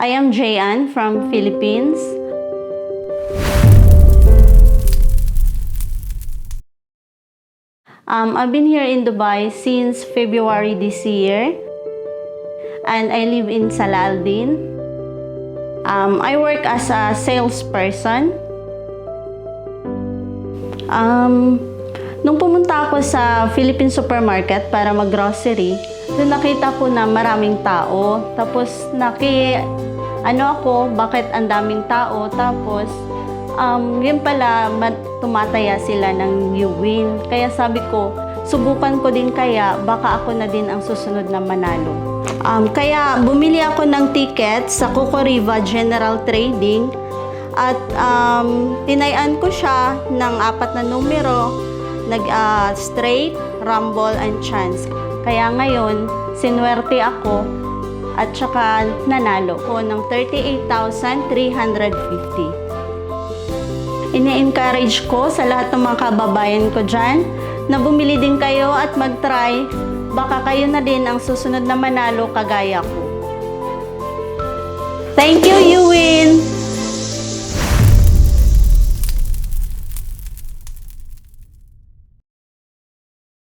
I am Jayan from Philippines. I've been here in Dubai since February this year, and I live in Saladin. I work as a salesperson. Nung pumunta ako sa Philippine supermarket para mag-grocery, doon nakita ko na maraming tao. Tapos bakit ang daming tao? Tapos, yun pala, tumataya sila ng you win. Kaya sabi ko, subukan ko din kaya, baka ako na din ang susunod na manalo. Kaya bumili ako ng ticket sa Cocoriva General Trading at tinayan ko siya ng 4 na numero, straight, rumble, and chance. Kaya ngayon, sinwerte ako at saka nanalo ko ng 38,350. Ini-encourage ko sa lahat ng mga kababayan ko dyan na bumili din kayo at mag-try. Baka kayo na din ang susunod na manalo kagaya ko. Thank you, you win!